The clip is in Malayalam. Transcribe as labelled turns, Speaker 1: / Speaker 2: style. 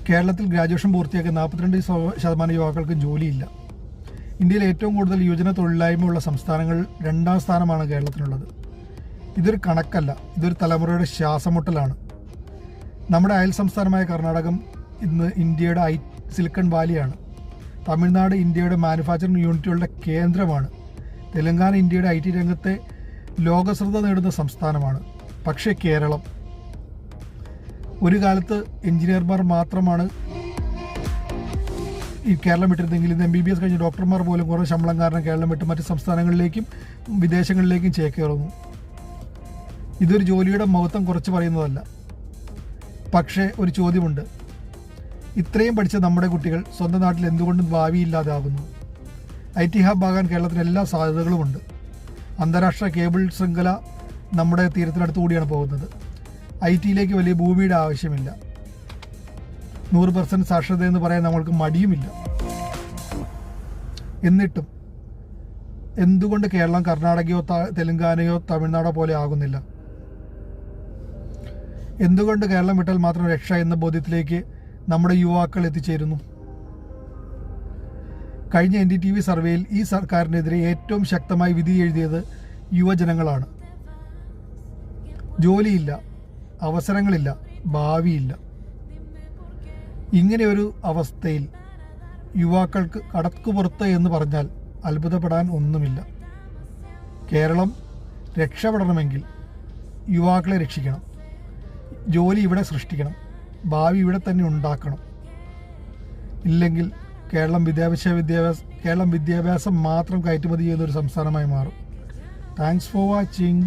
Speaker 1: കേരളത്തിൽ ഗ്രാജുവേഷൻ പൂർത്തിയാക്കിയ 42% യുവാക്കൾക്ക് ജോലിയില്ല. ഇന്ത്യയിൽ ഏറ്റവും കൂടുതൽ യുവജന തൊഴിലില്ലായ്മയുള്ള സംസ്ഥാനങ്ങൾ 2ാം സ്ഥാനമാണ് കേരളത്തിനുള്ളത്. ഇതൊരു കണക്കല്ല, ഇതൊരു തലമുറയുടെ ശ്വാസമുട്ടലാണ്. നമ്മുടെ അയൽ സംസ്ഥാനമായ കർണാടകം ഇന്ന് ഇന്ത്യയുടെ സിലിക്കൺ വാലിയാണ്. തമിഴ്നാട് ഇന്ത്യയുടെ മാനുഫാക്ചറിംഗ് യൂണിറ്റുകളുടെ കേന്ദ്രമാണ്. തെലങ്കാന ഇന്ത്യയുടെ IT രംഗത്തെ ലോകശ്രദ്ധ നേടുന്ന സംസ്ഥാനമാണ്. പക്ഷേ കേരളം, ഒരു കാലത്ത് എഞ്ചിനീയർമാർ മാത്രമാണ് ഈ കേരളം വിട്ടിരുന്നെങ്കിൽ ഇന്ന് MBBS കഴിഞ്ഞ ഡോക്ടർമാർ പോലും കുറേ ശമ്പളം കാരണം കേരളം വിട്ട് മറ്റ് സംസ്ഥാനങ്ങളിലേക്കും വിദേശങ്ങളിലേക്കും ചേക്കേറുന്നു. ഇതൊരു ജോലിയുടെ മഹത്വം കുറച്ച് പറയുന്നതല്ല. പക്ഷേ ഒരു ചോദ്യമുണ്ട്, ഇത്രയും പഠിച്ച നമ്മുടെ കുട്ടികൾ സ്വന്തം നാട്ടിൽ എന്തുകൊണ്ടും ഭാവിയില്ലാതാകുന്നു? IT ഹബ് ആകാൻ കേരളത്തിന് എല്ലാ സാധ്യതകളുമുണ്ട്. അന്താരാഷ്ട്ര കേബിൾ ശൃംഖല നമ്മുടെ തീരത്തിനടുത്ത് കൂടിയാണ് പോകുന്നത്. IT-യിലേക്ക് വലിയ ഭൂമിയുടെ ആവശ്യമില്ല. 100% സാക്ഷരതയെന്ന് പറയാൻ നമ്മൾക്ക് മടിയുമില്ല. എന്നിട്ടും എന്തുകൊണ്ട് കേരളം കർണാടകയോ തെലങ്കാനയോ തമിഴ്നാടോ പോലെ ആകുന്നില്ല? എന്തുകൊണ്ട് കേരളം വിട്ടാൽ മാത്രം രക്ഷ എന്ന ബോധ്യത്തിലേക്ക് നമ്മുടെ യുവാക്കൾ എത്തിച്ചേരുന്നു? കഴിഞ്ഞ NDTV സർവേയിൽ ഈ സർക്കാരിനെതിരെ ഏറ്റവും ശക്തമായി വിധി എഴുതിയത് യുവജനങ്ങളാണ്. ജോലിയില്ല, അവസരങ്ങളില്ല, ഭാവിയില്ല. ഇങ്ങനെയൊരു അവസ്ഥയിൽ യുവാക്കൾക്ക് കടക്കുപുറത്ത് എന്ന് പറഞ്ഞാൽ അത്ഭുതപ്പെടാൻ ഒന്നുമില്ല. കേരളം രക്ഷപ്പെടണമെങ്കിൽ യുവാക്കളെ രക്ഷിക്കണം, ജോലി ഇവിടെ സൃഷ്ടിക്കണം, ഭാവി ഇവിടെ തന്നെ ഉണ്ടാക്കണം. ഇല്ലെങ്കിൽ കേരളം വിദ്യാഭ്യാസം മാത്രം കയറ്റുമതി ചെയ്യുന്ന ഒരു സംസ്ഥാനമായി മാറും. Thanks for watching.